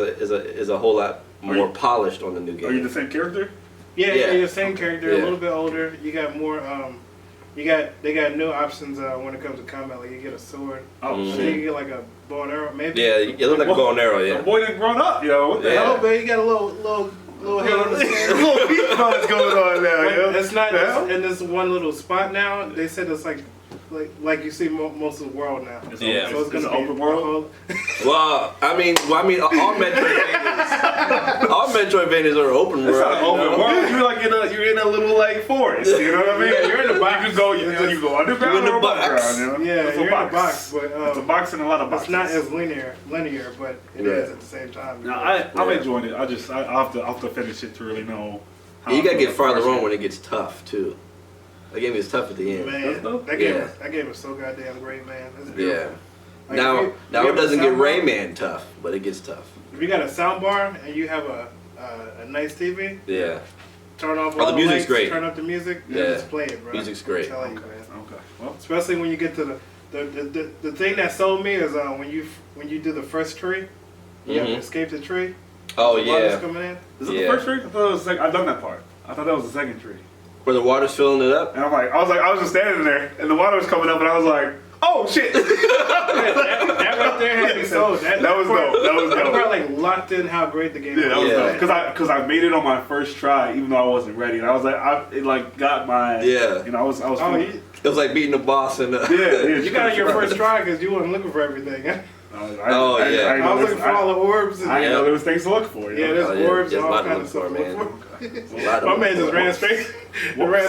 a whole lot Are more you- polished on the new game. Are you the same character? Yeah, Yeah. you're the same character, Yeah. a little bit older. You got more. They got new options when it comes to combat. Like you get a sword. Oh Mhm. I think shit. you get like a bow and arrow, maybe. Yeah, it looked like a bow and arrow. The Yeah. boy didn't grown up, yo. What the Yeah. hell? Oh, but you got a little head on the sand. little beat bugs going on now, yo. It's not The hell? in this one little spot now. They said it's like you see most of the world now. It's Yeah. open, it's an open world. Well, I mean, all Metroidvanias are open It's world. not an open world. You're like you're in a little like forest. You know what I mean? Yeah, you're in the box. You can go. You go underground You're in the or above box. ground. You know? Yeah, It's you're in a box, but it's a box and a lot of boxes. it's not as linear, but it Yeah. is at the same time. No, I'm Yeah. enjoying it. I'll have to finish it to really know. How You gotta I get feel farther about on when it gets tough too. The game is tough at the end. Man, That's dope. that game, Yeah. that game is so goddamn great, man. It's Yeah. beautiful. Like, Now if you it have a doesn't get soundbar- Rayman tough, but it gets tough. If you got a sound bar and you have a nice TV, Yeah. turn off Oh, all the music's lights, great. turn up the music, Yeah. and just play it, bro. Music's great. I'm telling you, Okay. man. Okay. Well, Especially when you get to the thing that sold me is when you do the first tree, you have to Mhm. escape the tree. Oh the water's yeah. coming in. is it Yeah. the first tree? I thought it was I've done that part. I thought that was the second tree. Where the water's filling it up. And I was just standing there, and the water was coming up, and I was like, oh shit! That right there had me sold. That was dope. That was That dope. part like locked in how great the game Yeah, that was Yeah. dope. Because I made it on my first try, even though I wasn't ready. And I was like, it like got my Yeah. You know, I was. Oh, feeling- It was like beating the boss in the. yeah. you got it your first try because you wasn't looking for everything. Oh, yeah. I, I was looking for all the orbs. And, I didn't know Yeah. there was things to look for. You yeah, know? there's Oh, yeah. orbs There's and a all lot to kinds look of for, stuff. man. to look A lot for. My of man just ran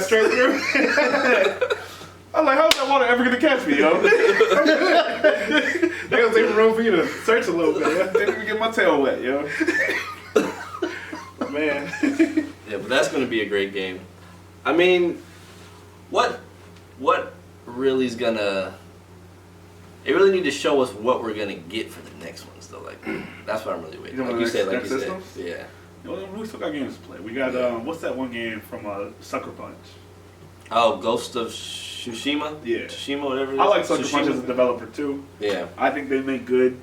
straight through. I'm like, how's that water ever gonna catch me, yo? There was even room for you to search a little bit. Didn't even get my tail wet, yo. Man. Yeah, but that's gonna be a great game. I mean, what really is gonna? They really need to show us what we're gonna get for the next ones, though. Like, that's what I'm really waiting. You know, Like you the said, like next you said, systems? yeah. You know, we still got games to play. We got what's that one game from Sucker Punch? Oh, Ghost of Tsushima. Yeah. Tsushima, whatever. It is. I like Sucker Punch Tsushima? as a developer too. Yeah. I think they make good,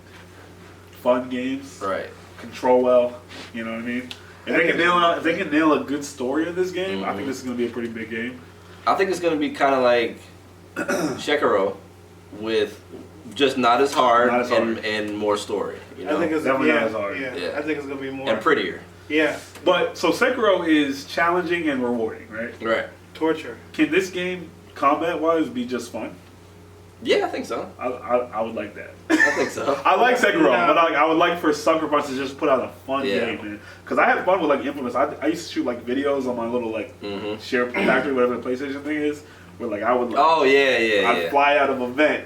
fun games. Right. Control well. You know what I mean? If they can nail a good story in this game, I think this is gonna be a pretty big game. I think it's gonna be kind of like Sekiro, with just not as hard, Not as hard. and more story. You know, I think it's Definitely yeah, not as hard. Yeah, Yeah. I think it's gonna be more and prettier. Yeah, But so Sekiro is challenging and rewarding, right? Right. torture. Can this game, combat wise, be just fun? Yeah, I think so. I would like that. I think so. I like Sekiro, Yeah. but I would like for Sucker Punch to just put out a fun Yeah. game, man. Because I had fun with like Infamous. I used to shoot like videos on my little like Mm-hmm. share factory, whatever the PlayStation thing is, where like I would like, Oh yeah. I'd fly out of a vent,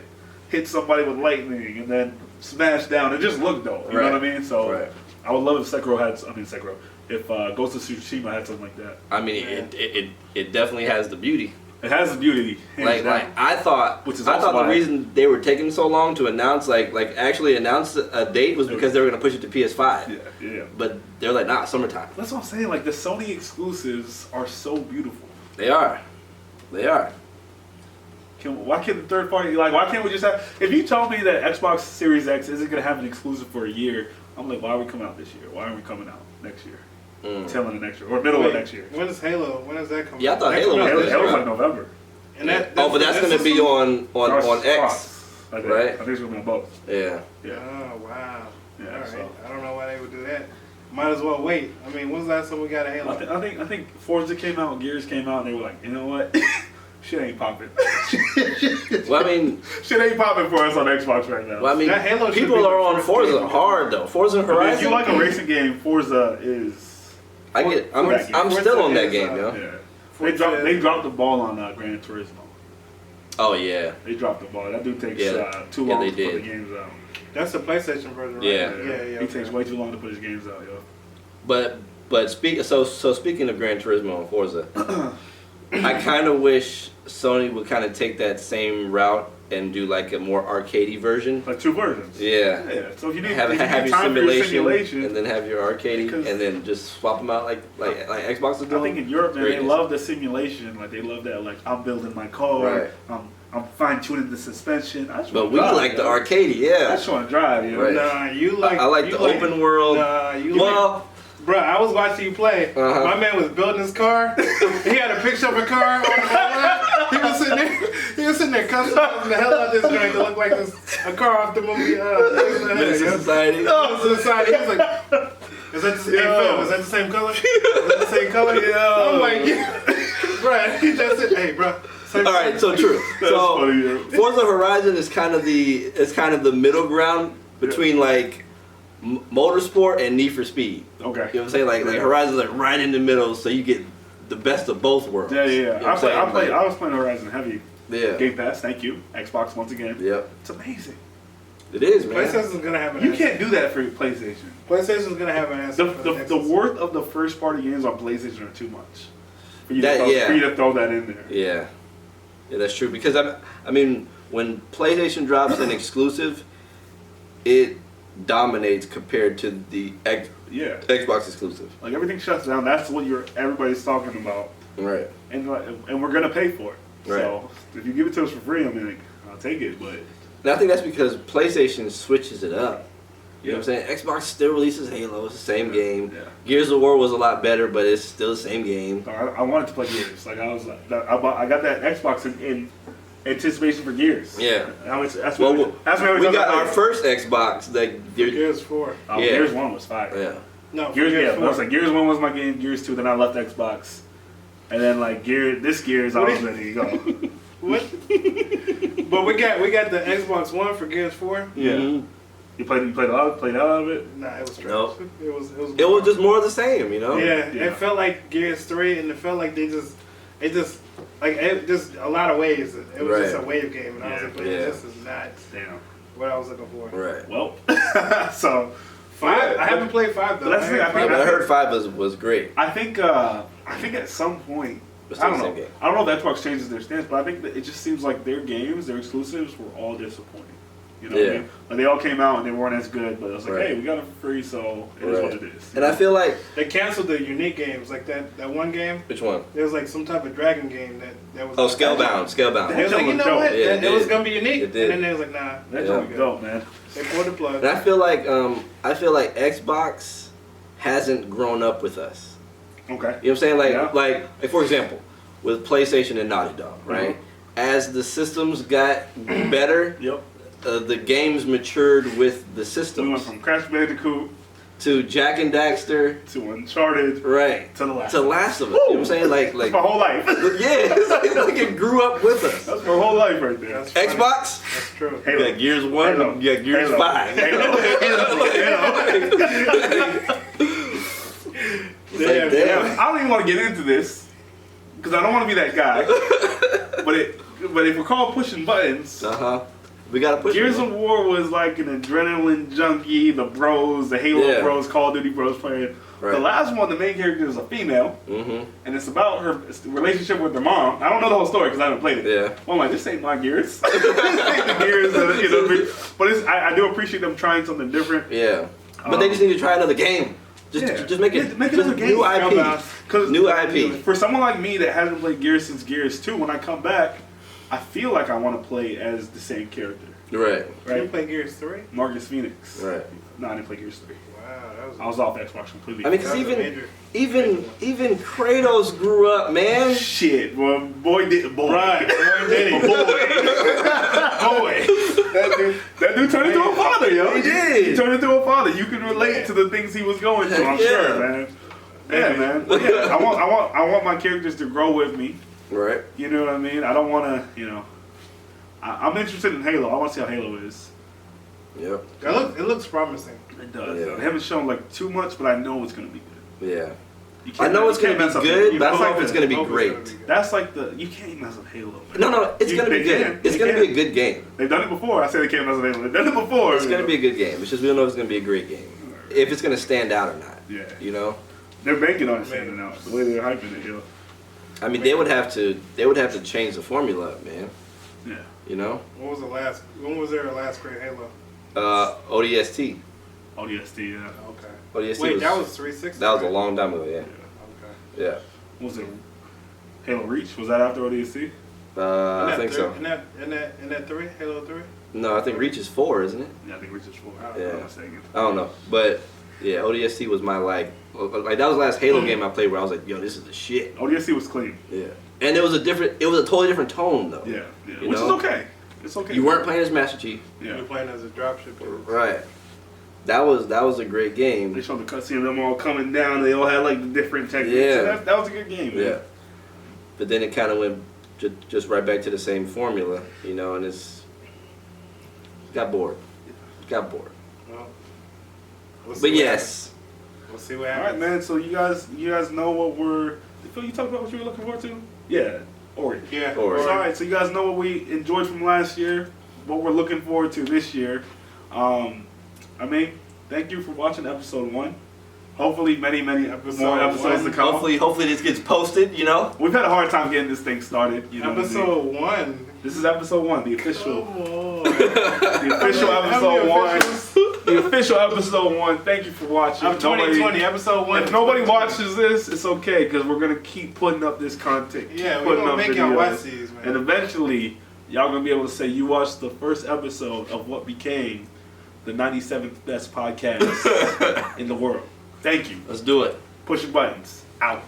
hit somebody with lightning, and then smash down. It just looked dope. You know what I mean? So I would love if Sekiro. If Ghost of Tsushima had something like that. I mean, it definitely has the beauty. It has the beauty. Like I thought the reason they were taking so long to announce actually announce a date was because they were gonna push it to PS5. Yeah. But they're like, nah, summertime. That's what I'm saying. Like the Sony exclusives are so beautiful. They are. Why can't the third party, like, why can't we just have, if you told me that Xbox Series X isn't going to have an exclusive for a year, I'm like, why are we coming out this year? Why aren't we coming out next year? Tail end of next year, or middle of next year. When is Halo? When is that coming? Yeah, I thought Halo's like November. And but that's going to be on X, right? I think it's going to be on both. Yeah. Oh, wow. Yeah, all right. so. I don't know why they would do that. Might as well wait. I mean, when's the last time we got a Halo? I think Forza came out, Gears came out, and they were like, you know what? Shit ain't popping. Well, I mean, shit ain't popping for us on Xbox right now. Well, I mean, people are on Forza hard though. Forza Horizon. If you like a racing game, Forza is. I'm still on that game, yo. Yeah. They dropped the ball on Gran Turismo. Oh yeah. They dropped the ball. That dude takes too long to put the games out. That's the PlayStation version, right? Yeah. He takes way too long to put his games out, yo. But speaking of Gran Turismo and Forza, I kind of wish Sony would kind of take that same route and do like a more arcadey version. Like two versions. Yeah. So if you need have your simulation and then have your arcadey and then just swap them out like Xbox is doing. I think in Europe, man, they love the simulation. Like they love that. Like I'm building my car. Right. I'm fine tuning the suspension. But we like the arcadey, yeah. I just want to drive, you know. Right. Nah, you like. I like the open world. Nah, Bro, I was watching you play. My man was building his car. He had a picture of a car on the camera. He was sitting there customizing the hell out of this joint to look like a car off the movie. Society. He was like, is that the same film? Is that the same color? Is that the same color? I'm like, yeah. Bro, he just said, hey, bro. All right, so true. So funny, Forza Horizon is kind of the middle ground between like motorsport and Need for Speed. Okay. You know what I'm saying? Like Horizon's like right in the middle, so you get the best of both worlds. Yeah. You know I was playing Horizon heavy. Yeah. Game Pass, thank you. Xbox once again. Yep. It's amazing. It is, man. PlayStation's gonna have an You can't do that for PlayStation. PlayStation's gonna have an answer. The worth of the first party games on PlayStation are too much. For you to throw that in there. Yeah. Yeah, that's true. Because I mean, when PlayStation drops an exclusive, it dominates compared to the Xbox exclusive. Like everything shuts down. That's what everybody's talking about. Right. And we're gonna pay for it. Right. So if you give it to us for free, I mean, like, I'll take it. But and I think that's because PlayStation switches it up. You know what I'm saying? Xbox still releases Halo. It's the same game. Yeah. Gears of War was a lot better, but it's still the same game. I wanted to play Gears. Like I was like, I got that Xbox in anticipation for Gears. Yeah. That's what we got our first Xbox. Gears 4. Gears 1 was fire. Yeah. No, Gears 4. I was like, Gears 1 was my game. Gears 2. Then I left Xbox. And then like Gears, I was ready to go. What? But we got the Xbox One for Gears 4. Yeah. Mm-hmm. You played out of it? Nah, it was trash. Nope. It was just more of the same, you know? Yeah, it felt like Gears 3, and it felt like it just a lot of waves. It was just a wave game, and I was like, this is not what I was looking for. Right. Well, so 5. I haven't played 5 though. That's I heard 5 was great. I think at some point. I don't know. I don't know if Xbox changes their stance, but I think that it just seems like their games, their exclusives, were all disappointing. You know what I mean? Like they all came out and they weren't as good, but it was like, hey, we got it for free, so it is what it is. And I feel like they canceled the unique games, like that one game. Which one? There was like some type of dragon game that was. Oh, Scalebound. They was like, you know what? It was gonna be unique, and then they was like, nah, that's dope, man. They pulled the plug. And I feel like Xbox hasn't grown up with us. Okay. You know what I'm saying? Like for example, with PlayStation and Naughty Dog, right? As the systems got better, the games matured with the systems. We went from Crash Bandicoot to Jak and Daxter to Uncharted, right? To Last of Us. You know what I'm saying? Like that's my whole life. Yeah, it's like it grew up with us. That's my whole life right there. Xbox. That's true. You got Gears 1, you got Gears 5. Damn. I don't even want to get into this because I don't want to be that guy. but if we're called Pushing Buttons, we gotta push. Gears of War was like an adrenaline junkie. The bros, the Halo bros, Call of Duty bros playing. Right. The last one, the main character is a female, and it's about her relationship with her mom. I don't know the whole story because I haven't played it. Yeah. Well, I'm like, this ain't my Gears. This ain't the Gears, you know. But I do appreciate them trying something different. Yeah. But they just need to try another game. Just make another game. New IP. New IP. For someone like me that hasn't played Gears since Gears 2, when I come back, I feel like I want to play as the same character. Right. Did you play Gears 3? Marcus Phoenix. Right. No, I didn't play Gears 3. Wow, I was off Xbox completely. I mean, because even Kratos grew up, man. Shit, well, boy did. Boy. Right. Boy did it. Boy. That dude turned into a father, yo. He did. He turned into a father. You can relate to the things he was going through, I'm sure, man. Yeah, man. But yeah, I want my characters to grow with me. Right. You know what I mean? I don't want to, you know. I'm interested in Halo. I want to see how Halo is. Yep. It looks promising. It does. Yeah. They haven't shown like too much, but I know it's gonna be good. Yeah. I know it's gonna be good, but I don't know if it's gonna be great. That's like you can't mess with Halo. Man. No, it's gonna be good. It's gonna be a good game. They've done it before. I said they can't mess with Halo. They've done it before. It's gonna be a good game. It's just we don't know if it's gonna be a great game. If it's gonna stand out or not. Yeah. You know. They're banking on it standing out. The way they're hyping it, yo. I mean, they would have to change the formula up, man. Yeah. You know. When was their last great Halo? ODST. ODST, yeah. Okay. ODST Wait, that was 360. That was a long time ago, yeah. Okay. Yeah. What was it? Halo Reach? Was that after ODST? I think so. In that 3? Halo 3? No, I think Reach is 4, isn't it? Yeah, I think Reach is 4. Yeah. I'm I don't know, but yeah, ODST was my that was the last Halo game I played where I was like, yo, this is the shit. ODST was clean. Yeah. And it was a totally different tone though. Yeah. You Which know? is okay. It's okay. You weren't playing as Master Chief. Yeah. You were playing as a dropshipper. Right. That was a great game. They showed the cutscene of them all coming down. They all had like the different techniques. Yeah. That was a good game. Man. Yeah. But then it kind of went just right back to the same formula, you know, and got bored. Well, But yes. We'll see what All happens. right, man. So you guys know what we're. Phil, you talked about what you were looking forward to? Yeah. Ori. Yeah. Ori. All right. So you guys know what we enjoyed from last year, what we're looking forward to this year. I mean, thank you for watching episode 1. Hopefully, many more episodes to come. Hopefully this gets posted. You know. We've had a hard time getting this thing started. You know Episode 1. This is episode 1, the official. Come on. The official episode 1. The official episode 1. Thank you for watching. Of 2020, episode 1. If nobody watches this, it's okay because we're gonna keep putting up this content. Yeah, we're gonna make y'all watch these, man. And eventually, y'all gonna be able to say you watched the first episode of what became the 97th best podcast in the world. Thank you. Let's do it. Pushing Buttons out.